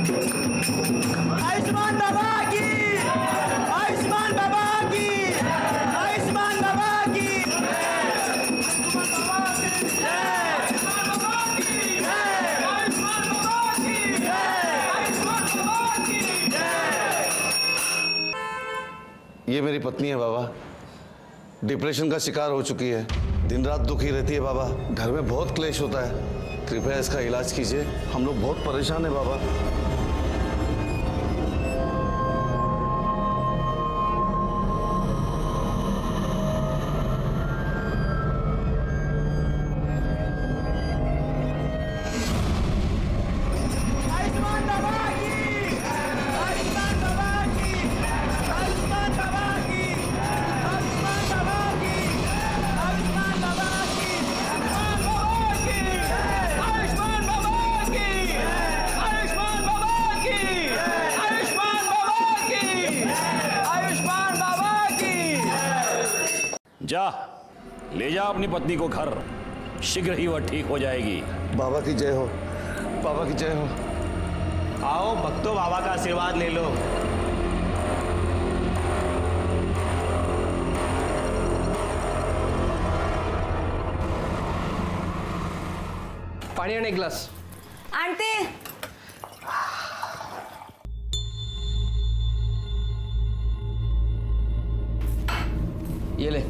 आयुष्मान बाबा की, आयुष्मान बाबा की, आयुष्मान बाबा की ये मेरी पत्नी है बाबा, डिप्रेशन का शिकार हो चुकी है, दिन रात दुखी रहती है बाबा, घर में बहुत क्लेश होता है, कृपया इसका इलाज कीजिए, हम लोग बहुत परेशान हैं बाबा। जा, ले जा अपनी पत्नी को घर, शीघ्र ही वह ठीक हो जाएगी। बाबा की जय हो, बाबा की जय हो। आओ भक्तों, बाबा का आशीर्वाद ले लो। पानी आने एक गिलास। आंटी ये ले,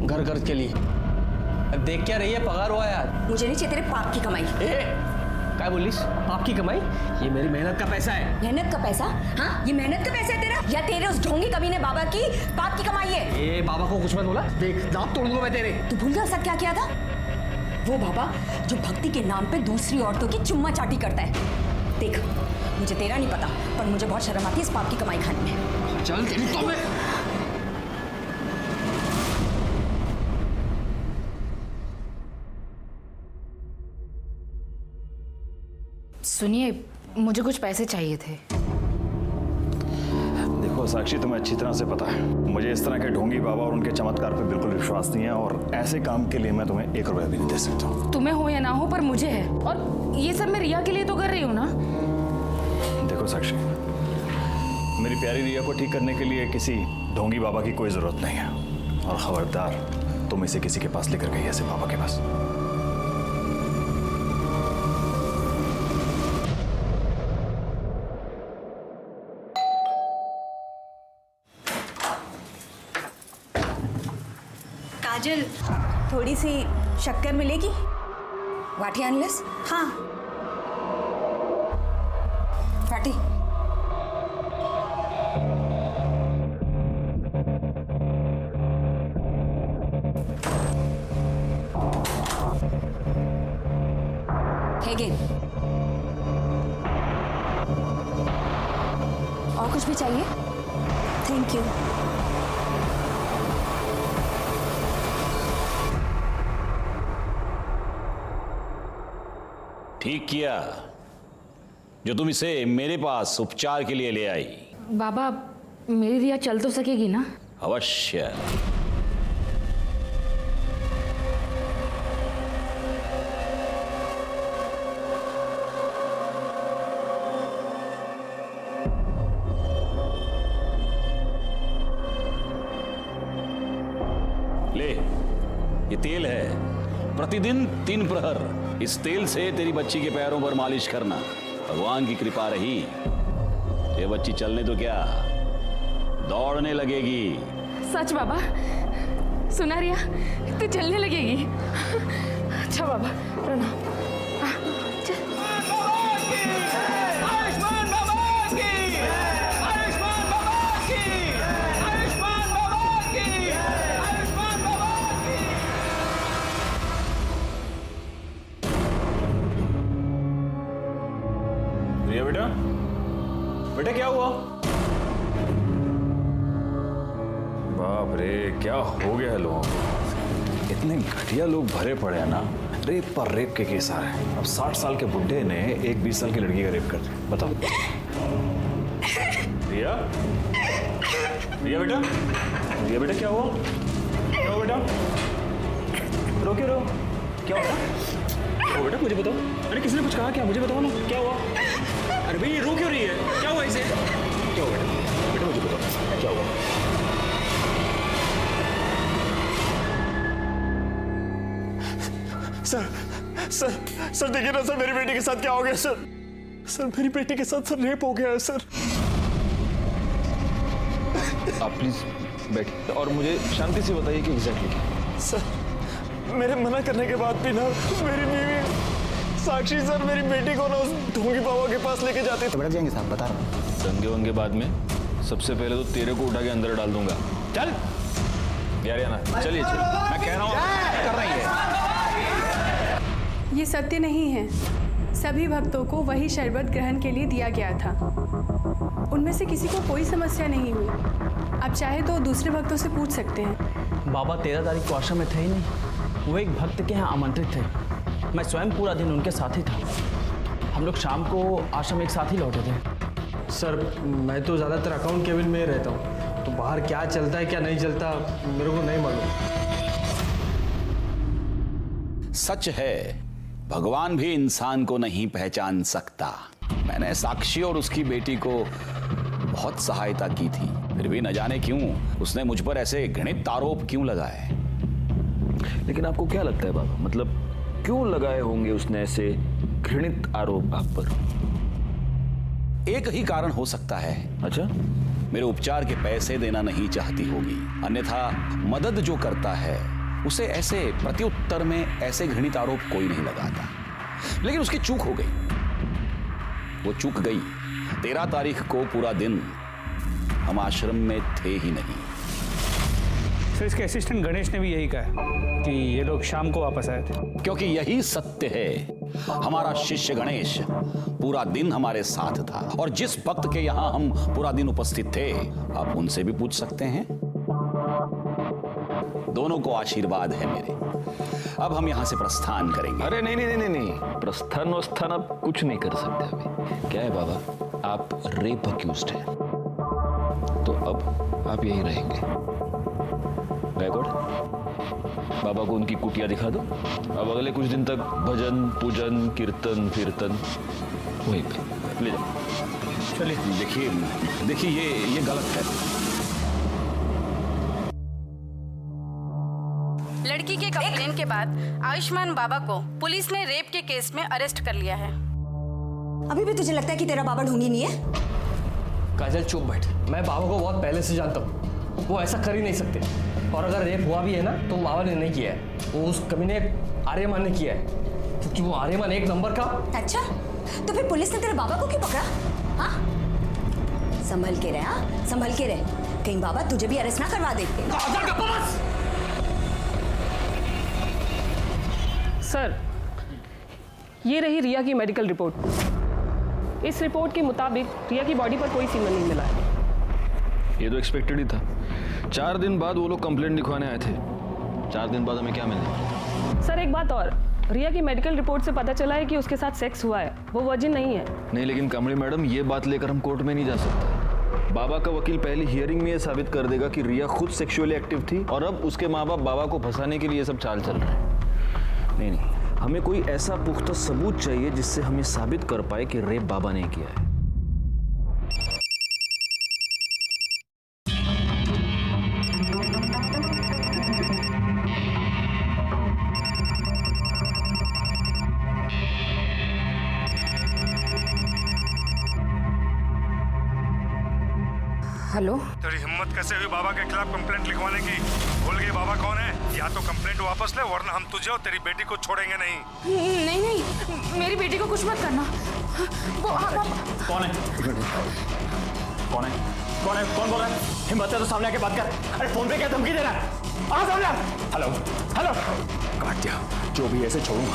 घर खर्च के लिए। अब देख क्या रही है, पगार हुआ यार। मुझे नहीं चाहिए तेरे पाप की कमाई। क्या बोलिस? पाप की कमाई? ये मेरी मेहनत का पैसा है। मेहनत का पैसा? हाँ, ये मेहनत का पैसा है तेरा या तेरे उस ढोंगी कमीने बाबा की पाप की कमाई है? ए बाबा को कुछ मत बोला, देख दांत तोड़ दूंगा मैं तेरे। तू भूल गया सब क्या किया था? वो बाबा जो भक्ति के नाम पे दूसरी औरतों की चुम्मा चाटी करता है। देख, मुझे तेरा नहीं पता, पर मुझे बहुत शर्म आती है इस पाप की कमाई खाने में। चल तेरी तो मैं। सुनिए, मुझे कुछ पैसे चाहिए थे। देखो साक्षी, तुम्हें अच्छी तरह से पता है मुझे इस तरह के ढोंगी बाबा और उनके चमत्कार पे बिल्कुल विश्वास नहीं है, और ऐसे काम के लिए मैं तुम्हें 1 रुपया भी नहीं दे सकता हूँ। तुम्हें हो या ना हो, पर मुझे है, और ये सब मैं रिया के लिए तो कर रही हूँ ना। देखो साक्षी, मेरी प्यारी रिया को ठीक करने के लिए किसी ढोंगी बाबा की कोई जरूरत नहीं है, और खबरदार तुम इसे किसी के पास लेकर गई ऐसे बाबा के पास। काजल, थोड़ी सी शक्कर मिलेगी? वाटी अनलेस? हाँ, वाटी। और कुछ भी चाहिए? Thank you. ठीक किया जो तुम इसे मेरे पास उपचार के लिए ले आई। बाबा, मेरी रिया चल तो सकेगी ना? अवश्य। ले, ये तेल है, प्रतिदिन 3 प्रहर इस तेल से तेरी बच्ची के पैरों पर मालिश करना। भगवान की कृपा रही, ये बच्ची चलने तो क्या, दौड़ने लगेगी। सच बाबा? सुना रिया, तू चलने लगेगी? अच्छा बाबा, प्रणाम। रिया बेटा, बेटा क्या हुआ? बाप रे, क्या हो गया है लोगों को? इतने घटिया लोग भरे पड़े हैं ना, रेप पर रेप के केस आ रहे हैं। अब 60 साल के बुड्ढे ने एक 20 साल की लड़की का रेप कर दिया, बताओ। रिया, रिया बेटा, रिया बेटा क्या हुआ? क्या हुआ बेटा? रो के रो, क्या हुआ? ओ बेटा मुझे बताओ, अरे किसी ने कुछ कहा क्या? मुझे बताओ ना, क्या हुआ? अरे भाई ये रो क्यों रही है? क्या हुआ इसे? क्या हुआ बेटा मुझे बताओ क्या हुआ? सर देखिए ना सर, मेरी बेटी के साथ क्या हो गया सर मेरी बेटी के साथ सर रेप हो गया है सर। आप प्लीज बैठिए और मुझे शांति से बताइए कि एग्जैक्टली क्या। सर मेरे मना करने के बाद भी ना मेरी बीवी साक्षी सर मेरी बेटी को ना उस ढोंगी बाबा के पास लेके जाती थी। बैठ जाएंगे साहब, बता रहा हूँ। दंगे वंगे बाद में, सबसे पहले तो तेरे को उठा के अंदर डाल दूंगा। चल यार ना चलिए मैं कह रहा हूँ कर रही है। ये सत्य नहीं है। सभी भक्तों को वही शरबत ग्रहण के लिए दिया गया था। उनमें से किसी को कोई समस्या नहीं हुई। आप चाहे तो दूसरे भक्तों से पूछ सकते हैं। बाबा 13 तारीख को आश्रम में थे ही नहीं, वो एक भक्त के यहाँ आमंत्रित थे। मैं स्वयं पूरा दिन उनके साथ ही था। हम लोग शाम को आश्रम एक साथ ही लौटे थे। सर मैं तो ज़्यादातर अकाउंट केबिन में ही रहता हूँ, तो बाहर क्या चलता है क्या नहीं चलता मेरे को नहीं मालूम। सच है, भगवान भी इंसान को नहीं पहचान सकता। मैंने साक्षी और उसकी बेटी को बहुत सहायता की थी, फिर भी न जाने क्यों उसने मुझ पर ऐसे घृणित आरोप क्यों लगाए। लेकिन आपको क्या लगता है बाबा, मतलब क्यों लगाए होंगे उसने ऐसे घृणित आरोप आप पर? एक ही कारण हो सकता है। अच्छा, मेरे उपचार के पैसे देना नहीं चाहती होगी, अन्यथा मदद जो करता है उसे ऐसे प्रत्युत्तर में ऐसे घृणित आरोप कोई नहीं लगाता। लेकिन उसकी चूक हो गई, वो चूक गई। 13 तारीख को पूरा दिन हम आश्रम में थे ही नहीं। सर इसके असिस्टेंट गणेश ने भी यही कहा कि ये लोग शाम को वापस आए थे। क्योंकि यही सत्य है। हमारा शिष्य गणेश पूरा दिन हमारे साथ था, और जिस भक्त के यहां हम पूरा दिन उपस्थित थे, आप उनसे भी पूछ सकते हैं। दोनों को आशीर्वाद है मेरे। अब हम यहां से प्रस्थान करेंगे। अरे नहीं, प्रस्थान वस्थान आप कुछ नहीं कर सकते अभी। क्या है बाबा, आप रेप अक्यूज्ड हैं, तो अब आप यहीं रहेंगे। गायकवाड़, बाबा को उनकी कुटिया दिखा दो। अब अगले कुछ दिन तक भजन पूजन कीर्तन कीर्तन वहीं पे ले जाओ। चलिए देखिए ये गलत है। लड़की के कंप्लेन के बाद आयुष्मान बाबा को पुलिस ने रेप के केस में अरेस्ट कर लिया है। अभी भी तुझे लगता है कि तेरा बाबा ढोंगी नहीं है? काजल चुप बैठ। मैं बाबा को बहुत पहले से जानता हूँ, वो ऐसा कर ही नहीं सकते। और अगर रेप हुआ भी है ना तो बाबा ने नहीं किया है, वो उस कमीने आर्यमान ने किया है, क्योंकि वो आर्यमान एक नंबर का। अच्छा, तो फिर पुलिस ने तेरे बाबा को क्यों पकड़ा? हाँ, संभल के रहे। हाँ, संभल के रहे, कहीं बाबा तुझे भी अरेस्ट ना करवा देते। सर, ये रही रिया की मेडिकल रिपोर्ट। इस रिपोर्ट के मुताबिक रिया की बॉडी पर कोई सीमन नहीं मिला है। ये तो एक्सपेक्टेड ही था। 4 दिन बाद वो लोग कंप्लेंट लिखवाने आए थे। 4 दिन बाद हमें क्या मिलने? सर एक बात और, रिया की मेडिकल रिपोर्ट से पता चला है कि उसके साथ सेक्स हुआ है, वो वर्जिन नहीं है। नहीं, लेकिन कमली मैडम ये बात लेकर हम कोर्ट में नहीं जा सकते। बाबा का वकील पहली हियरिंग में ये साबित कर देगा कि रिया खुद सेक्सुअली एक्टिव थी और अब उसके माँ बाप बाबा को फंसाने के लिए सब चाल चल रहे हैं। नहीं, हमें कोई ऐसा पुख्ता सबूत चाहिए जिससे हम ये साबित कर पाए कि रेप बाबा ने किया है। हेलो, तेरी हिम्मत कैसे हुई बाबा के खिलाफ कंप्लेंट लिखवाने की? भूल गई बाबा कौन है? या तो कंप्लेंट वापस ले, वरना हम तुझे और तेरी बेटी को छोड़ेंगे नहीं। नहीं, मेरी बेटी को कुछ मत करना। वो कौन है? कौन बोल रहा है? हिम्मत है तो सामने आके बात कर। अरे फोन पे क्या धमकी दे रहा है? आ सामने। हेलो, काट दिया। जो भी ऐसे छोड़ूंगा।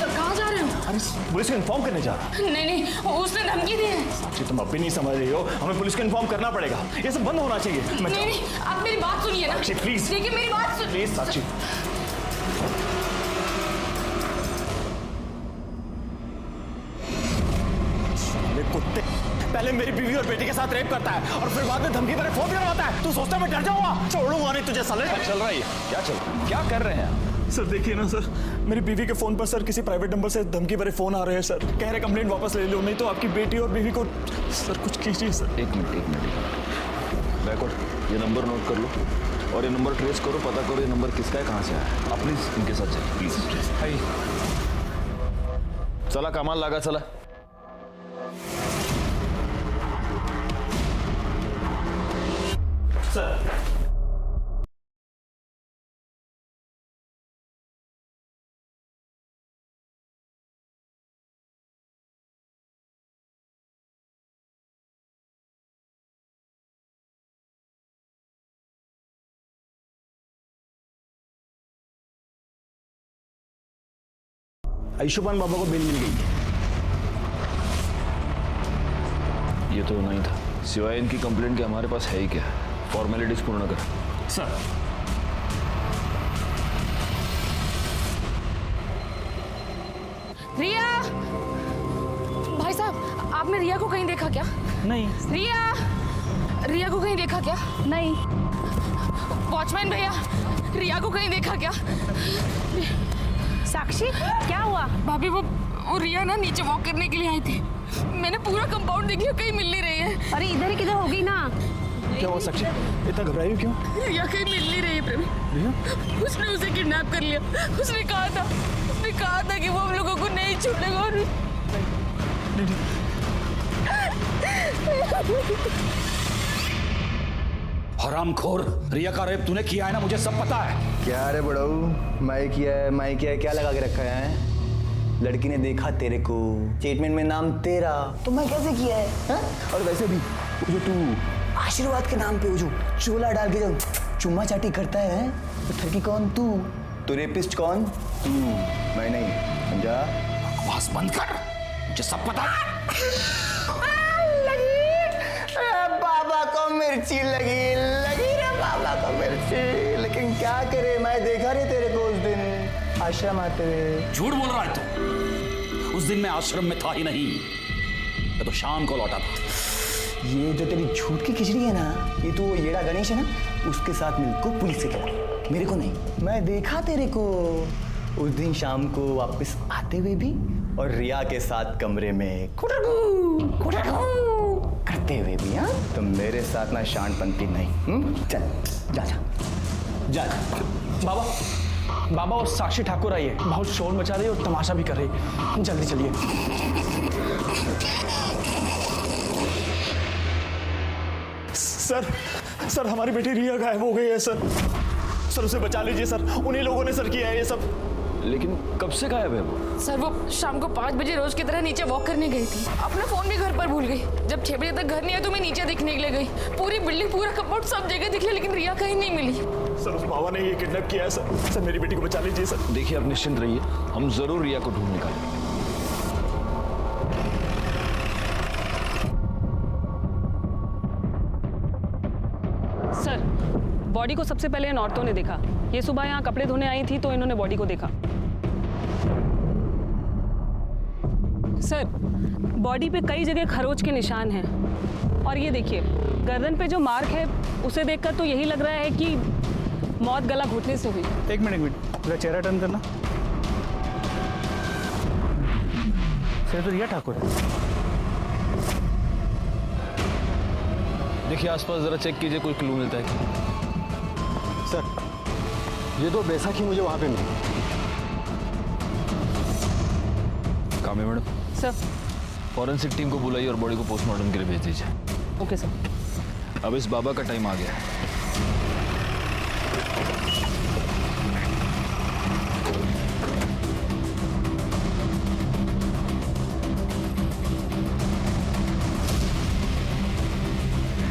कहाँ जा रहे हो? अरे पुलिस को इन्फॉर्म करने जा रहा। नहीं, उसने धमकी दी है। साक्षी तुम अब भी नहीं समझ रही हो, हमें पुलिस को इन्फॉर्म करना पड़ेगा। ये सब बंद होना चाहिए। नहीं, आप मेरी बात सुनिए ना। साक्षी प्लीज, देखिए मेरी बात सुनिए। प्लीज साक्षी। कुत्ते, पहले मेरी बीवी और बेटी के साथ रेप करता है और फिर बाद में धमकी मेरे फोन करवाता है। तू सोचता मैं डर जाऊंगा? छोड़ूंगा नहीं तुझे साले। क्या चल रहा है? क्या कर रहे हैं? सर देखिए ना सर, मेरी बीवी के फोन पर सर किसी प्राइवेट नंबर से धमकी भरे फोन आ रहे हैं सर। कह रहे कंप्लेंट वापस ले लो, नहीं तो आपकी बेटी और बीवी को। सर कुछ कीजिए सर। एक मिनट बैकवर्ड, ये नंबर नोट कर लो और ये नंबर ट्रेस करो, पता करो ये नंबर किसका है, कहाँ से आया है। आप प्लीज इनके साथ चलिए प्लीज। हाय चला कामाला लागा, चला। सर आयुष्मान बाबा को बेल मिल गई है। ये तो नहीं था, सिवाय इनकी कंप्लेंट के हमारे पास है ही क्या। फॉर्मेलिटीज पूर्ण कर सर। रिया, भाई साहब आपने रिया को कहीं देखा क्या? नहीं। रिया को कहीं देखा क्या? नहीं। वॉचमैन भैया, रिया को कहीं देखा क्या? साक्षी क्या हुआ? भाभी वो रिया ना नीचे वॉक करने के लिए आई थी। मैंने पूरा कंपाउंड देख लिया, कहीं मिल नहीं रही है। अरे इधर ही किधर होगी ना। क्या हुआ साक्षी, इतना घबराई क्यों? रिया कहीं मिल नहीं रही है प्रवीण। उसने उसे किडनैप कर लिया। उसने कहा था कि वो हम लोगों को नहीं छोड़ेगा। और हरामखोर, रिया का रेप तूने किया है ना, मुझे सब पता है। क्या रे बड़ाऊ, मैं किया है, क्या लगा के रखा है? लड़की ने देखा तेरे को, स्टेटमेंट में नाम तेरा, तो मैं कैसे किया है हा? और वैसे भी वो जो तू आशीर्वाद के नाम पे वो जो चोला डाल के जो चुम्मा चाटी करता है, तो ठगी कौन तू? तो रेपिस्ट कौन? तू, मैं नहीं, समझा? बकवास बंद कर, मुझे सब पता है। बाबा को मिर्ची लगी रे बाबा को मिर्ची। लेकिन क्या करे, मैं देखा नहीं तेरे को उस दिन आश्रम आते हुए। झूठ बोल रहा है तू। उस दिन मैं आश्रम में था ही नहीं, मैं तो शाम को लौटा था। ये जो तेरी झूठ की खिचड़ी है ना, ये तो येड़ा गणेश है ना, उसके साथ मिलको पुलिस से गया, मेरे को नहीं। मैं देखा तेरे को उस दिन शाम को वापस आते हुए भी, और रिया के साथ कमरे में करते हुए भी। हाँ, तो मेरे साथ ना शानपंती नहीं। चल जा जा जा। बाबा वो साक्षी ठाकुर आई है, बहुत शोर मचा रही है और तमाशा भी कर रही है, जल्दी चलिए। सर हमारी बेटी रिया गायब हो गई है सर उसे बचा लीजिए सर, उन्हीं लोगों ने सर किया है ये सब। लेकिन कब से गायब है वो? सर वो शाम को 5 बजे रोज की तरह नीचे वॉक करने गई थी। अपना फोन भी घर पर भूल गई। जब 6 बजे तक घर नहीं आया तो मैं नीचे दिखने के लिए गई। पूरी बिल्डिंग, पूरा कंपाउंड, सब जगह दिख लिया, लेकिन रिया कहीं नहीं मिली। सर उस बाबा ने ये किडनैप किया है सर मेरी बेटी को बचा लीजिए सर। देखिए आप निश्चिंत रहिए, हम जरूर रिया को ढूंढ निकालेंगे। सर बॉडी को सबसे पहले इन औरतों ने देखा। ये सुबह यहाँ कपड़े धोने आई थी तो इन्होंने बॉडी को देखा। सर बॉडी पे कई जगह खरोच के निशान हैं और ये देखिए गर्दन पे जो मार्क है उसे देखकर तो यही लग रहा है कि मौत गला घुटने से हुई। एक मिनट पूरा चेहरा टर्न करना। सर तो रिया ठाकुर है। देखिए आसपास जरा चेक कीजिए, कोई क्लू मिलता है क्या? सर ये तो बैसाखी मुझे वहां पे मिली। कामे मैडम, सर फॉरेंसिक टीम को बुलाइए और बॉडी को पोस्टमार्टम के लिए भेज दीजिए। Okay sir. अब इस बाबा का टाइम आ गया है।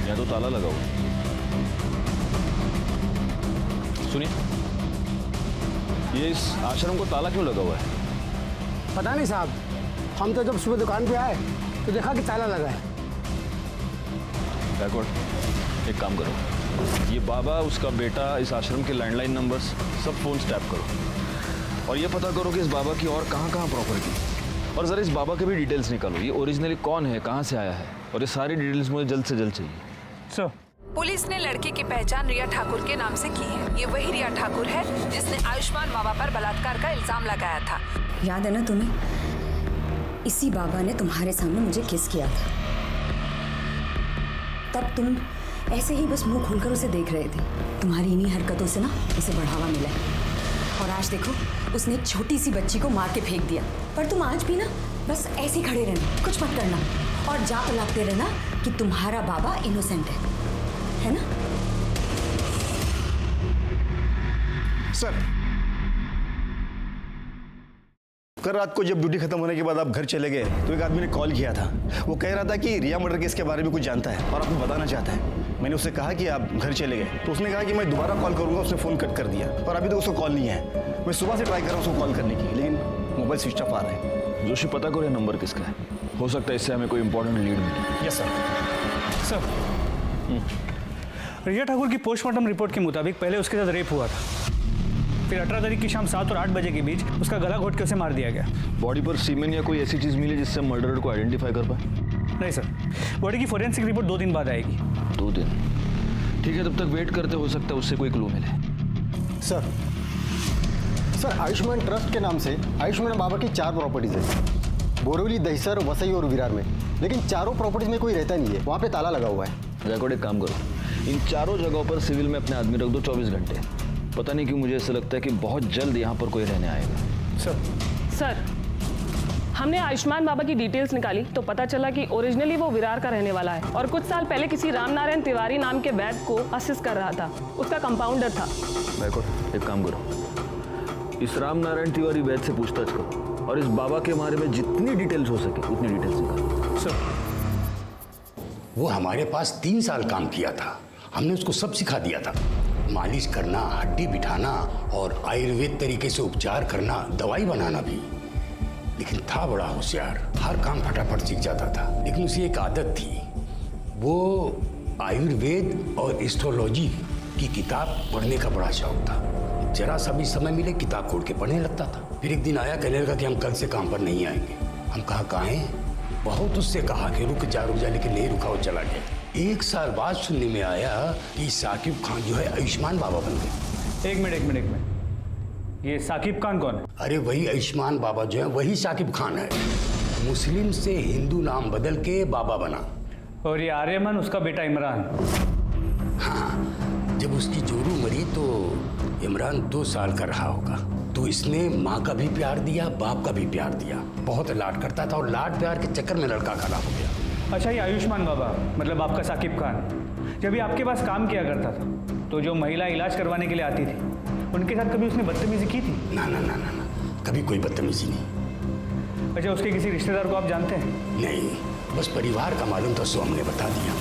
या तो ताला लगा हुआ। सुनिए, ये इस आश्रम को ताला क्यों लगा हुआ है? पता नहीं साहब, हम तो जब सुबह दुकान पे आए तो देखा कि ताला लगा है। बैकवर्ड, एक काम करो, ये बाबा, उसका बेटा, इस आश्रम के लैंडलाइन नंबर्स सब फोन टैप करो और ये पता करो कि इस बाबा की और कहाँ प्रॉपर्टी, और जरा इस बाबा के भी डिटेल्स निकालो। ये ओरिजिनली कौन है, कहाँ से आया है, और ये सारी डिटेल्स मुझे जल्द से जल्द चाहिए। सर पुलिस ने लड़के की पहचान रिया ठाकुर के नाम से की है। ये वही रिया ठाकुर है जिसने आयुष्मान बाबा पर बलात्कार का इल्जाम लगाया था। याद है ना तुम्हें? इसी बाबा ने तुम्हारे सामने मुझे किस किया था। तब तुम ऐसे ही बस मुंह खोलकर उसे देख रहे थे। तुम्हारी इन्हीं हरकतों से ना उसे बढ़ावा मिला है। और आज देखो, उसने एक छोटी सी बच्ची को मार के फेंक दिया। पर तुम आज भी ना बस ऐसे ही खड़े रहना, कुछ मत करना और जाप लगते रहना कि तुम्हारा बाबा इनोसेंट है ना? सर, कल रात को जब ड्यूटी खत्म होने के बाद आप घर चले गए तो एक आदमी ने कॉल किया था। वो कह रहा था कि रिया मर्डर केस के बारे में कुछ जानता है और आपको बताना चाहता है। मैंने उससे कहा कि आप घर चले गए तो उसने कहा कि मैं दोबारा कॉल करूंगा। उसने फ़ोन कट कर दिया और अभी तक उसको कॉल नहीं है। मैं सुबह से ट्राई कर रहा हूँ उसको कॉल करने की, लेकिन मोबाइल स्विच ऑफ आ रहा है। जोशी, पता करो ये नंबर किसका है। हो सकता है इससे हमें कोई इंपॉर्टेंट लीड मिले। Yes sir. रिया ठाकुर की पोस्टमार्टम रिपोर्ट के मुताबिक पहले उसके साथ रेप हुआ था, फिर 18 तारीख की शाम 7 और 8 बजे के बीच उसका गला घोट के उसे मार दिया गया। बॉडी पर सीमेन या कोई ऐसी चीज मिली जिससे मर्डरर को आइडेंटिफाई कर पाए? नहीं सर, बॉडी की फोरेंसिक रिपोर्ट 2 दिन बाद आएगी। 2 दिन? ठीक है, तब तक वेट करते, हो सकता है उससे कोई क्लू मिले। सर आयुष्मान ट्रस्ट के नाम से आयुष्मान बाबा की 4 प्रॉपर्टीज है, बोरीवली, दहिसर, वसई और विरार में। लेकिन चारों प्रॉपर्टीज में कोई रहता नहीं है, वहाँ पे ताला लगा हुआ है। गैकोड, एक काम करो, इन चारों जगहों पर सिविल में अपने आदमी रख दो 24 घंटे। पता नहीं क्यों मुझे ऐसा लगता है कि बहुत जल्द यहाँ पर कोई रहने आएगा। सर, हमने आयुष्मान बाबा की डिटेल्स निकाली तो पता चला कि ओरिजिनली वो विरार का रहने वाला है और कुछ साल पहले किसी रामनारायण तिवारी नाम के वैद्य को असिस्ट कर रहा था। उसका कंपाउंडर था। गैकोड, एक काम करो, इस रामनारायण तिवारी वैद्य से पूछताछ करो और इस बाबा के बारे में जितनी डिटेल्स हो सके उतनी डिटेल्स निकालो। सर, वो हमारे पास 3 साल काम किया था। हमने उसको सब सिखा दिया था, मालिश करना, हड्डी बिठाना और आयुर्वेद तरीके से उपचार करना, दवाई बनाना भी। लेकिन था बड़ा होशियार, हर काम फटाफट सीख जाता था। लेकिन उसे एक आदत थी, वो आयुर्वेद और एस्ट्रोलॉजी की किताब पढ़ने का बड़ा शौक था। जरा सा भी समय मिले किताब खोल के पढ़ने लगता था। फिर एक दिन आया, कहने लगा कि हम कल से काम पर नहीं आएंगे। हम कहा काहे? बहुत उससे कहा कि रुक जा, लेकिन नहीं रुका, वो चला गया। 1 साल बाद सुनने में आया कि साकिब खान जो है आयुष्मान बाबा बन गए। एक मिनट, ये साकिब खान कौन है? अरे वही आयुष्मान बाबा जो है वही साकिब खान है। मुस्लिम से हिंदू नाम बदल के बाबा बना। और ये आर्यमन उसका बेटा इमरान। हाँ, जब उसकी जोरू मरी तो इमरान 2 साल का रहा होगा। तो इसने माँ का भी प्यार दिया, बाप का भी प्यार दिया। बहुत लाड करता था और लाड प्यार के चक्कर में लड़का खराब हो गया। अच्छा, ये आयुष्मान बाबा मतलब आपका साकिब खान जब भी आपके पास काम किया करता था तो जो महिला इलाज करवाने के लिए आती थी उनके साथ कभी उसने बदतमीजी की थी? ना, कभी कोई बदतमीजी नहीं। अच्छा, उसके किसी रिश्तेदार को आप जानते हैं? नहीं, बस परिवार का मालूम था, सो हमने बता दिया।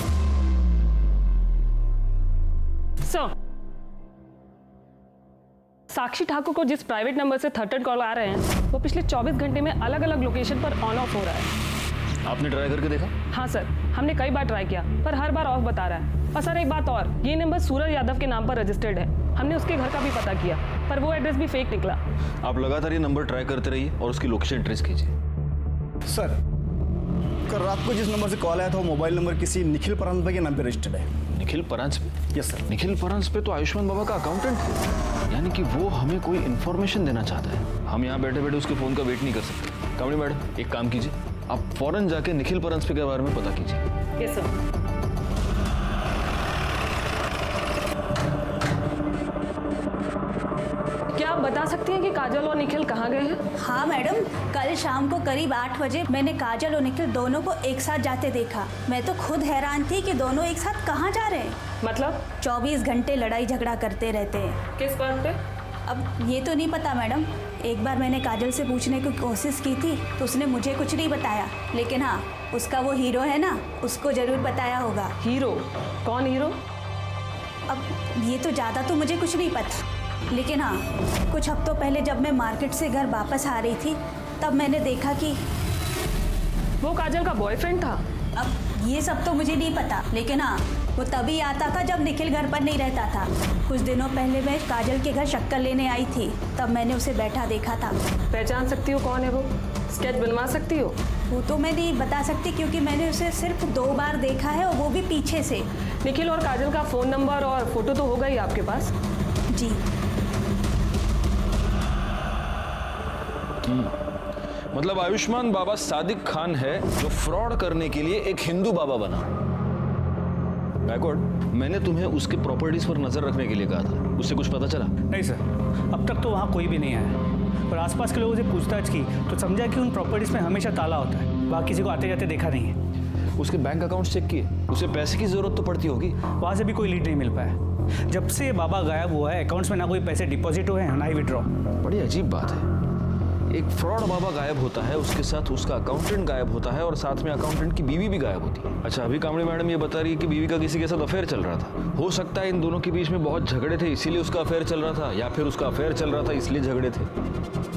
साक्षी ठाकुर को जिस प्राइवेट नंबर से थर्ड कॉल आ रहे हैं वो पिछले 24 घंटे में अलग अलग लोकेशन पर ऑन ऑफ हो रहा है। आपने ट्राई करके देखा? हाँ सर, हमने कई बार ट्राई किया पर हर बार ऑफ बता रहा है। और सर एक बात और, ये नंबर सूरज यादव के नाम पर रजिस्टर्ड है। हमने उसके घर का भी पता किया पर वो एड्रेस भी फेक निकला। आप लगातार ये नंबर ट्राई करते रहिए और उसकी लोकेशन ट्रेस कीजिए। सर, कल रात को जिस नंबर से कॉल आया था वो मोबाइल नंबर किसी निखिल परांजपे के नाम पे रजिस्टर्ड है। निखिल परांजपे? Yes sir. निखिल परांजपे तो आयुष्मान बाबा का अकाउंटेंट है, यानी कि वो हमें कोई इन्फॉर्मेशन देना चाहता है। हम यहाँ बैठे बैठे उसके फोन का वेट नहीं कर सकते। कामड़ी मैडम, एक काम कीजिए, आप फौरन जाके निखिल परांजपे के बारे में पता कीजिए। Yes sir. क्या आप बता सकती हैं कि काजल और निखिल कहाँ गए हैं? हाँ मैडम, कल शाम को करीब 8 बजे मैंने काजल और निखिल दोनों को एक साथ जाते देखा। मैं तो खुद हैरान थी कि दोनों एक साथ कहाँ जा रहे हैं। मतलब 24 घंटे लड़ाई झगड़ा करते रहते हैं। किस बात पे? अब ये तो नहीं पता मैडम। एक बार मैंने काजल से पूछने की कोशिश की थी तो उसने मुझे कुछ नहीं बताया, लेकिन हाँ, उसका वो हीरो है ना, उसको जरूर बताया होगा। हीरो? कौन हीरो? अब ये तो ज़्यादा तो मुझे कुछ नहीं पता, लेकिन हाँ, कुछ हफ्तों पहले जब मैं मार्केट से घर वापस आ रही थी तब मैंने देखा कि वो काजल का बॉयफ्रेंड था। अब ये सब तो मुझे नहीं पता, लेकिन हाँ, वो तभी आता था जब निखिल घर पर नहीं रहता था। कुछ दिनों पहले मैं काजल के घर शक्कर लेने आई थी, तब मैंने उसे बैठा देखा था। पहचान सकती हो कौन है वो? स्केच बनवा सकती हो? वो तो मैं नहीं बता सकती क्योंकि मैंने उसे सिर्फ 2 बार देखा है और वो भी पीछे से। निखिल और काजल का फ़ोन नंबर और फोटो तो होगा ही आपके पास? जी। मतलब आयुष्मान बाबा सादिक खान है जो फ्रॉड करने के लिए एक हिंदू बाबा बना। गायकवाड़, मैंने तुम्हें उसके प्रॉपर्टीज पर नजर रखने के लिए कहा था, उससे कुछ पता चला? नहीं सर, अब तक तो वहाँ कोई भी नहीं आया, पर आसपास के लोगों से पूछताछ की तो समझा कि उन प्रॉपर्टीज में हमेशा ताला होता है, वहाँ किसी को आते जाते देखा नहीं है। उसके बैंक अकाउंट चेक किए? उसे पैसे की जरूरत तो पड़ती होगी। वहाँ से भी कोई लीड नहीं मिल पाया। जब से बाबा गायब हुआ है अकाउंट्स में ना कोई पैसे डिपॉजिट हुए हैं ना ही विड्रॉ। बड़ी अजीब बात है, एक फ्रॉड बाबा गायब होता है, उसके साथ उसका अकाउंटेंट गायब होता है और साथ में अकाउंटेंट की बीवी भी गायब होती है। अच्छा, अभी कामड़ी मैडम ये बता रही है कि बीवी का किसी के साथ अफेयर चल रहा था। हो सकता है इन दोनों के बीच में बहुत झगड़े थे इसीलिए उसका अफेयर चल रहा था, या फिर उसका अफेयर चल रहा था इसलिए झगड़े थे।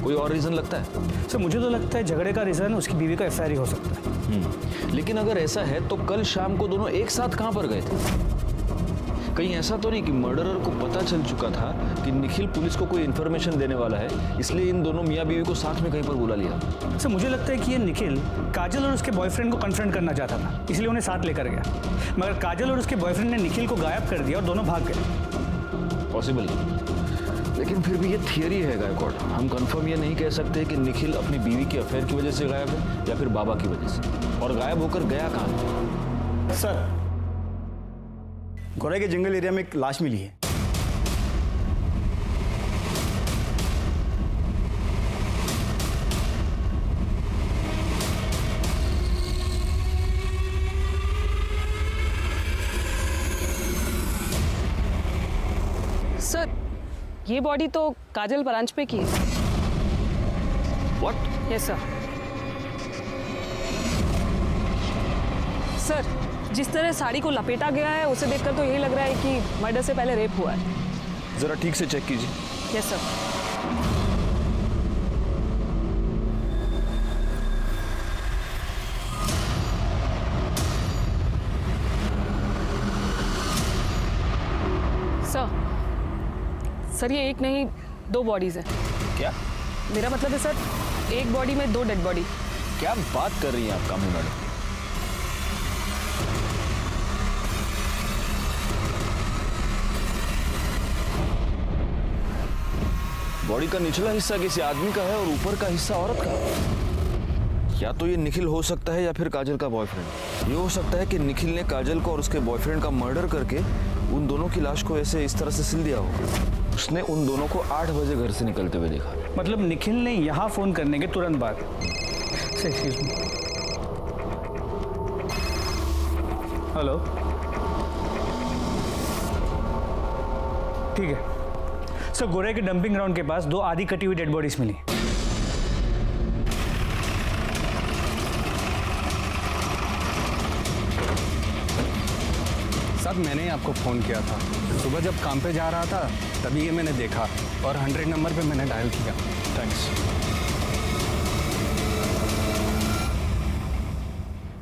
कोई और रीजन लगता है? सर मुझे तो लगता है झगड़े का रीजन उसकी बीवी का एफआईआर ही हो सकता है। लेकिन अगर ऐसा है तो कल शाम को दोनों एक साथ कहां पर गए थे? कहीं ऐसा तो नहीं कि मर्डरर को पता चल चुका था कि निखिल पुलिस को कोई इन्फॉर्मेशन देने वाला है, इसलिए इन दोनों मियाँ बीवी को साथ में कहीं पर बुला लिया? सर मुझे लगता है कि ये निखिल काजल और उसके बॉयफ्रेंड को कन्फ्रंट करना चाहता था, इसलिए उन्हें साथ लेकर गया, मगर काजल और उसके बॉयफ्रेंड ने निखिल को गायब कर दिया और दोनों भाग गए। पॉसिबल नहीं, लेकिन फिर भी ये थियरी है गायकवाड़। हम कंफर्म ये नहीं कह सकते कि निखिल अपनी बीवी के अफेयर की वजह से गायब है या फिर बाबा की वजह से। और गायब होकर गया कहाँ? सर, गोरे के जंगल एरिया में एक लाश मिली है। सर, ये बॉडी तो काजल ब्रांच पे की है। What? Yes sir. सर, जिस तरह साड़ी को लपेटा गया है उसे देखकर तो यही लग रहा है कि मर्डर से पहले रेप हुआ है। जरा ठीक से चेक कीजिए। Yes sir. सर, ये एक नहीं 2 बॉडीज हैं। क्या? मेरा मतलब है सर, एक बॉडी में 2 डेड बॉडी। क्या बात कर रही हैं आप कामड़ी मैडम? बॉडी का निचला हिस्सा किसी आदमी का है और ऊपर का हिस्सा औरत का। या तो ये निखिल हो सकता है या फिर काजल का बॉयफ्रेंड। ये हो सकता है कि निखिल ने काजल को और उसके बॉयफ्रेंड का मर्डर करके उन दोनों की लाश को ऐसे इस तरह से सिल दिया होगा। उसने उन दोनों को 8 बजे घर से निकलते हुए देखा। मतलब निखिल ने यहाँ फोन करने के तुरंत बाद। हेलो, ठीक है सर। गोरे के डंपिंग ग्राउंड के पास 2 आधी कटी हुई डेड बॉडीज मिली। साहब, मैंने ही आपको फ़ोन किया था। सुबह जब काम पे जा रहा था तभी ये मैंने देखा और 100 नंबर पे मैंने डायल किया। थैंक्स।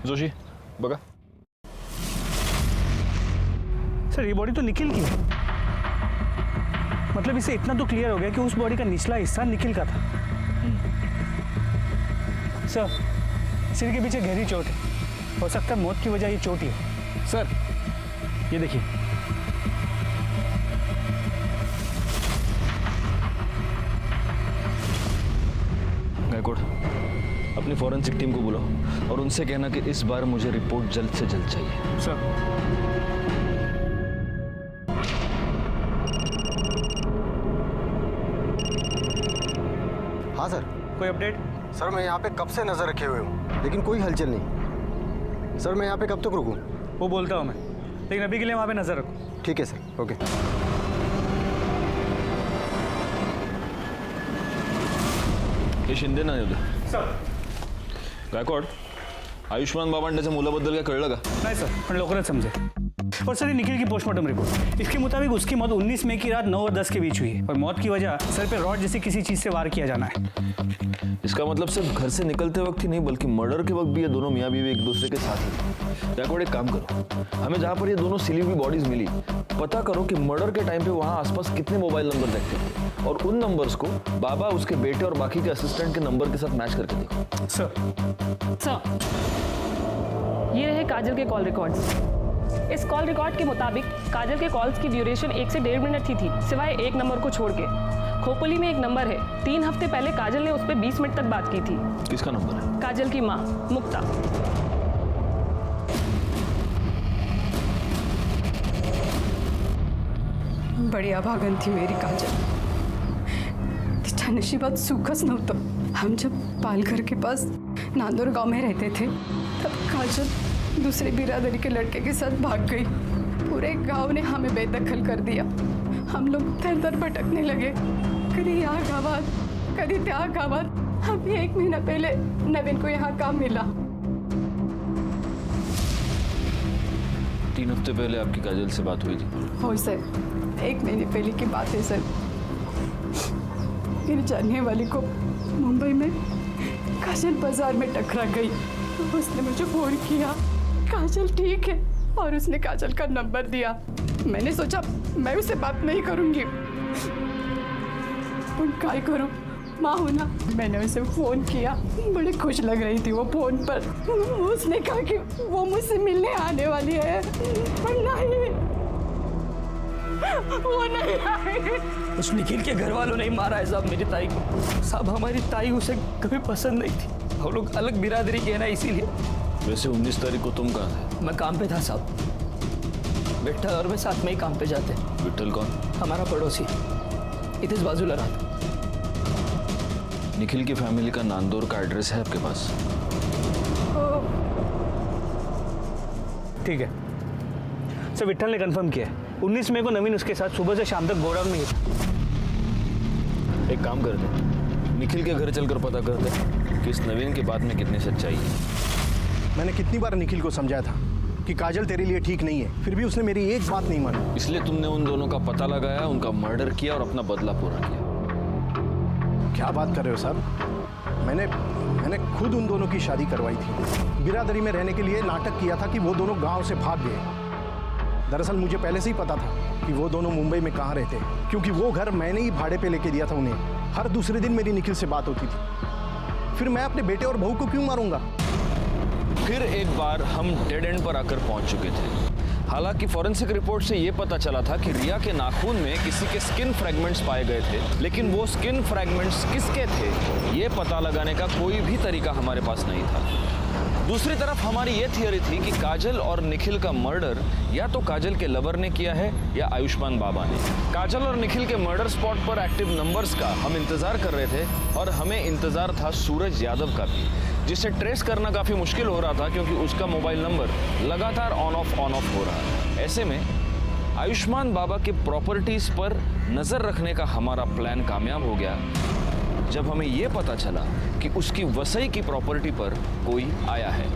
जोशी, बगा। सर, ये बॉडी तो निखिल की है। मतलब इससे इतना तो क्लियर हो गया कि उस बॉडी का निचला हिस्सा निखिल का था। सर, सिर के पीछे गहरी चोट है, हो सकता है मौत की वजह ये चोट ही है। सर, ये देखिए। गायकवाड़, अपनी फॉरेंसिक टीम को बुलाओ और उनसे कहना कि इस बार मुझे रिपोर्ट जल्द से जल्द चाहिए। सर। हाँ सर। कोई अपडेट? सर, मैं यहाँ पे कब से नजर रखे हुए हूँ लेकिन कोई हलचल नहीं। सर, मैं यहाँ पे कब तक रुकूँ? वो बोलता हूँ मैं, लेकिन अभी के लिए वहाँ पे नजर रखो। ठीक है सर, ओके। हे शिंदे ना होते सर। गायकवाड, आयुष्मान बाबांड्याच्या मुलाबद्दल काय कळलं का? नाही सर, पण लवकरच समजेल। और सर ये निखिल की पोस्टमार्टम रिपोर्ट, इसके मुताबिक उसकी मौत 19 मई की रात 9 और 10 के बीच हुई है और मौत की वजह सर पे रॉड जैसी किसी चीज से वार किया जाना है। इसका मतलब सिर्फ घर से निकलते वक्त ही नहीं बल्कि मर्डर के वक्त भी ये दोनों मियाँ बीवी एक दूसरे के साथ ही। गैकवाड एक काम करो, हमें जहाँ पर ये दोनों सिली हुई बॉडीज मिली पता करो कि मर्डर के टाइम पे वहाँ आसपास कितने मोबाइल नंबर देखते थे और उन नंबर्स को बाबा, उसके बेटे और बाकी के असिस्टेंट के नंबर के साथ मैच करके देखो। सर, ये रहे काजल के कॉल रिकॉर्ड्स। इस कॉल रिकॉर्ड के मुताबिक काजल के कॉल्स की ड्यूरेशन 1 से 1.5 मिनट की थी, सिवाय एक नंबर को छोड़ के। खोपोली में एक नंबर है, 3 हफ्ते पहले काजल ने उस पर 20 मिनट तक बात की थी। किसका नंबर है? काजल की माँ मुक्ता। बड़ी अभागन थी मेरी काजल, तिच्या नशिबात सुखच नव्हतं। हम जब पालघर के पास नांदोर गांव में रहते थे तब काजल दूसरे बिरादरी के लड़के के साथ भाग गई। पूरे गांव ने हमें बेदखल कर दिया। हम लोग दर दर भटकने लगे, कभी या गावात कभी त्या गावात। अभी 1 महीना पहले नवीन को यहाँ काम मिला। 3 हफ्ते पहले आपकी काजल से बात हुई थी? हो सर, 1 महीने पहले की बात है सर। मेरी जानने वाली को मुंबई में काजल बाजार में टकरा गई। उसने मुझे फोन किया, काजल ठीक है, और उसने काजल का नंबर दिया। मैंने सोचा मैं उससे बात नहीं करूंगी, पर क्या करूं, माँ हूं ना। मैंने उसे फोन किया, बड़ी खुश लग रही थी वो फोन पर। उसने कहा कि वो मुझसे मिलने आने वाली है, पर नहीं, वो नहीं आई। उस निखिल के घर वालों ने मारा है साहब मेरी ताई को। साहब हमारी ताई उसे कभी पसंद नहीं थी, हम लोग अलग बिरादरी के हैं ना, इसीलिए। वैसे 19 तारीख को तुम कहाँ थे? मैं काम पे था साहब, विट्ठल और मैं साथ में ही काम पे जाते। विट्ठल कौन? हमारा पड़ोसी, इधर बाजूला रहा। निखिल की फैमिली का नांदौर का एड्रेस है आपके पास? ठीक है सर, विट्ठल ने कंफर्म किया है 19 मई को नवीन उसके साथ सुबह से शाम तक गोडाउन में ही था। एक काम करते, निखिल के घर चलकर पता करते कि इस नवीन की बात में कितनी सच्चाई है। मैंने कितनी बार निखिल को समझाया था कि काजल तेरे लिए ठीक नहीं है, फिर भी उसने मेरी एक बात नहीं मानी। इसलिए तुमने उन दोनों का पता लगाया, उनका मर्डर किया और अपना बदला पूरा किया। क्या बात कर रहे हो साहब? मैंने खुद उन दोनों की शादी करवाई थी। बिरादरी में रहने के लिए नाटक किया था कि वो दोनों गांव से भाग गए। दरअसल मुझे पहले से ही पता था कि वो दोनों मुंबई में कहाँ रहते हैं, क्योंकि वो घर मैंने ही भाड़े पे लेके दिया था उन्हें। हर दूसरे दिन मेरी निखिल से बात होती थी। फिर मैं अपने बेटे और बहू को क्यों मारूंगा? फिर एक बार हम डेड एंड पर आकर पहुंच चुके थे। हालांकि फॉरेंसिक रिपोर्ट से यह पता चला था कि रिया के नाखून में किसी के स्किन फ्रैगमेंट्स पाए गए थे, लेकिन वो स्किन फ्रैगमेंट्स किसके थे ये पता लगाने का कोई भी तरीका हमारे पास नहीं था। दूसरी तरफ हमारी ये थियरी थी कि काजल और निखिल का मर्डर या तो काजल के लवर ने किया है या आयुष्मान बाबा ने। काजल और निखिल के मर्डर स्पॉट पर एक्टिव नंबर्स का हम इंतजार कर रहे थे और हमें इंतजार था सूरज यादव का भी, जिसे ट्रेस करना काफी मुश्किल हो रहा था क्योंकि उसका मोबाइल नंबर लगातार ऑन ऑफ हो रहा है। ऐसे में आयुष्मान बाबा के प्रॉपर्टीज पर नजर रखने का हमारा प्लान कामयाब हो गया जब हमें यह पता चला कि उसकी वसई की प्रॉपर्टी पर कोई आया है।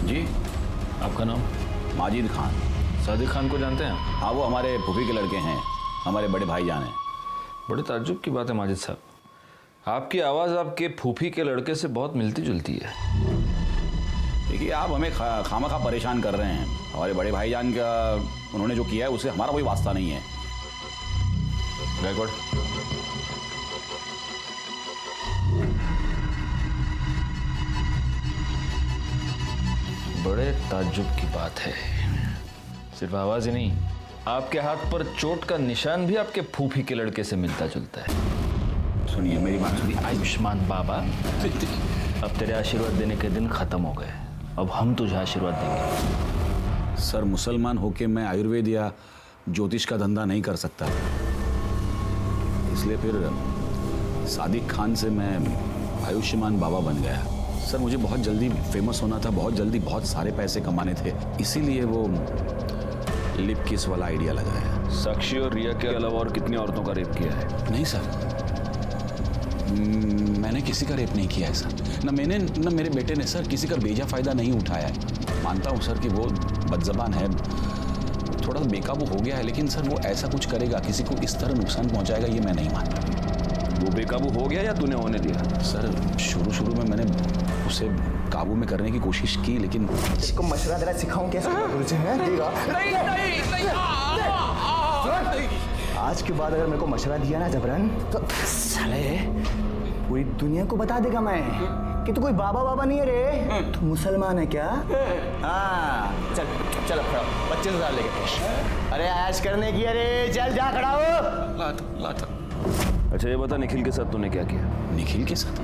जी, आपका नाम? माजिद खान। सादिक खान को जानते हैं? हाँ, वो हमारे फूफी के लड़के हैं, हमारे बड़े भाईजान हैं। बड़े ताज्जुब की बात है माजिद साहब, आपकी आवाज़ आपके फूफी के लड़के से बहुत मिलती जुलती है। देखिए, आप हमें खामखा परेशान कर रहे हैं। हमारे बड़े भाईजान का उन्होंने जो किया है उससे हमारा कोई वास्ता नहीं है। गैकवाड, बड़े ताज्जुब की बात है। सिर्फ आवाज ही नहीं, आपके हाथ पर चोट का निशान भी आपके फूफी के लड़के से मिलता जुलता है। सुनिए मेरी बात सुनिए। आयुष्मान बाबा, अब तेरे आशीर्वाद देने के दिन खत्म हो गए, अब हम तुझे आशीर्वाद देंगे। सर, मुसलमान होके मैं आयुर्वेद या ज्योतिष का धंधा नहीं कर सकता, इसलिए फिर सादिक खान से मैं आयुष्मान बाबा बन गया। सर, मुझे बहुत जल्दी फेमस होना था, बहुत जल्दी बहुत सारे पैसे कमाने थे, इसीलिए वो लिप किस वाला आइडिया लगाया। साक्षी और रिया के अलावा और कितनी औरतों का रेप किया है? नहीं सर, मैंने किसी का रेप नहीं किया है सर। न मैंने न मेरे बेटे ने सर किसी का बेजा फायदा नहीं उठाया है। मानता हूँ सर कि वो बदजबान है, थोड़ा बेकाबू हो गया है, लेकिन सर वो ऐसा कुछ करेगा, किसी को इस तरह नुकसान पहुंचाएगा, ये मैं नहीं मानता। वो बेकाबू हो गया या तूने होने दिया? सर शुरू में मैंने उसे काबू में करने की कोशिश की, लेकिन इसको मशवरा देना सिखाऊं कैसे? गुरुजी हैं देगा। आज के बाद अगर मेरे को मशवरा दिया ना जबरन, तो साले पूरी दुनिया को बता देगा मैं कि तू कोई बाबा नहीं है रे, तू मुसलमान है क्या? हाँ चल चल 25,000 लेके। अरे ऐश करने की, अरे चल जा खड़ा हो। लाता। अच्छा ये बता, निखिल के साथ तूने क्या किया? निखिल के साथ?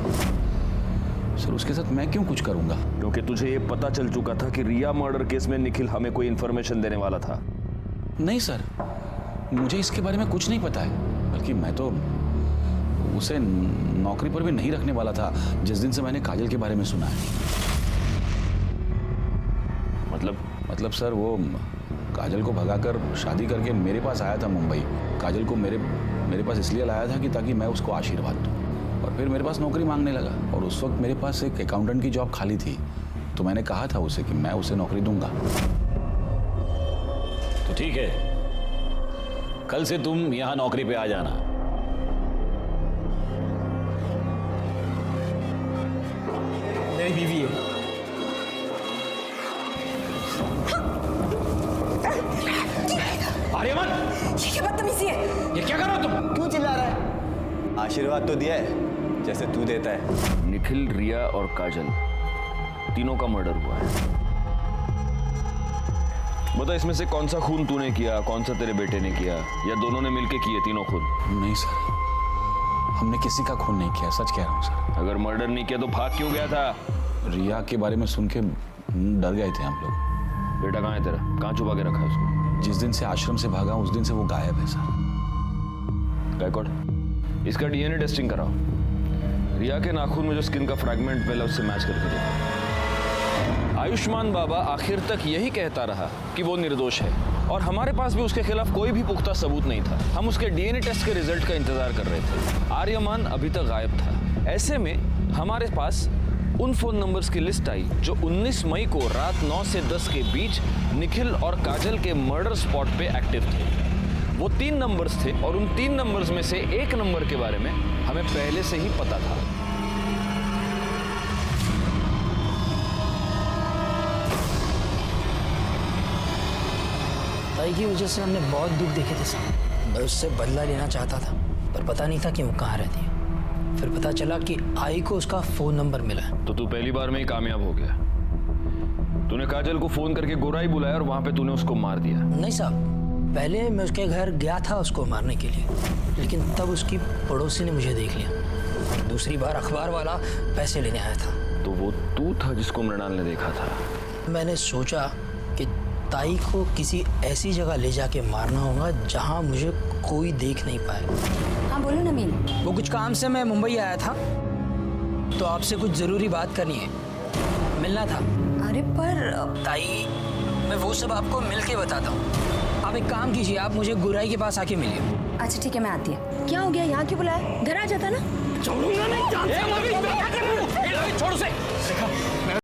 सर उसके साथ मैं क्यों कुछ करूंगा? क्योंकि तुझे ये पता चल चुका था कि रिया मर्डर केस में निखिल हमें कोई इन्फॉर्मेशन देने वाला था। नहीं सर, मुझे इसके बारे में कुछ नहीं पता है, बल्कि मैं तो उसे नौकरी पर भी नहीं रखने वाला था जिस दिन से मैंने काजल के बारे में सुना है। मतलब सर वो काजल को भगाकर शादी करके मेरे पास आया था मुंबई। काजल को मेरे पास इसलिए लाया था कि ताकि मैं उसको आशीर्वाद दूं, और फिर मेरे पास नौकरी मांगने लगा, और उस वक्त मेरे पास एक अकाउंटेंट की जॉब खाली थी, तो मैंने कहा था उसे कि मैं उसे नौकरी दूंगा। तो ठीक है, कल से तुम यहां नौकरी पे आ जाना। मेरी बीवी है। आर्यमन, ये क्या बदतमीजी है? ये क्या कर रहे हो तुम? क्यों चिल्ला रहा है? आशीर्वाद तो दिया है जैसे तू देता है। निखिल, रिया और काजल तीनों का मर्डर हुआ है। बता इसमें से कौन सा खून तूने किया, कौन सा तेरे बेटे ने किया, या दोनों ने मिलके किए तीनों खून? नहीं सर, हमने किसी का खून नहीं किया, सच कह रहा हूँ सर। अगर मर्डर नहीं किया तो भाग क्यों गया था? रिया के बारे में सुन के डर गए थे हम लोग। बेटा कहाँ है तेरा? कहाँ छुपा के रखा है उसको? जिस दिन से आश्रम से भागा उस दिन से वो गायब है सर। गायकवाड़, इसका डीएनए टेस्टिंग कराओ। रिया के नाखून में जो स्किन का फ्रैगमेंट मिला उससे मैच करके देखो। आयुष्मान बाबा आखिर तक यही कहता रहा कि वो निर्दोष है, और हमारे पास भी उसके खिलाफ कोई भी पुख्ता सबूत नहीं था। हम उसके डीएनए टेस्ट के रिजल्ट का इंतजार कर रहे थे। आर्यमान अभी तक गायब था। ऐसे में हमारे पास उन फोन नंबर्स की लिस्ट आई जो 19 मई को रात 9 से 10 के बीच निखिल और काजल के मर्डर स्पॉट पे एक्टिव थे। वो 3 नंबर्स थे, और उन 3 नंबर्स में से एक नंबर के बारे में हमें पहले से ही पता था। ताई की वजह से हमने बहुत दुख देखे थे साहब। मैं उससे बदला लेना चाहता था, पर पता नहीं था कि वो कहाँ रहती है। फिर पता चला कि आई को उसका फोन नंबर मिला है। तो तू पहली बार में ही कामयाब हो गया। तूने काजल को फोन करके गोराई बुलाया और वहां पे तूने उसको मार दिया। नहीं साहब, पहले मैं उसके घर गया था उसको मारने के लिए, लेकिन तब उसकी पड़ोसी ने मुझे देख लिया। दूसरी बार अखबार वाला पैसे लेने आया था। तो वो तू था जिसको मृणाल ने देखा था? मैंने सोचा कि ताई को किसी ऐसी जगह ले जाके मारना होगा जहां मुझे कोई देख नहीं पाए। हाँ बोलो नमीन। वो कुछ काम से मैं मुंबई आया था, तो आपसे कुछ जरूरी बात करनी है, मिलना था। अरे पर ताई, मैं वो सब आपको मिल के बताता हूँ। आप एक काम कीजिए, आप मुझे गुराई के पास आके मिलिए। अच्छा ठीक है, मैं आती है। क्या हो गया, यहाँ क्यों बुलाया? घर आ जाता ना। छोड़ूंगा नहीं। छोड़ उसे।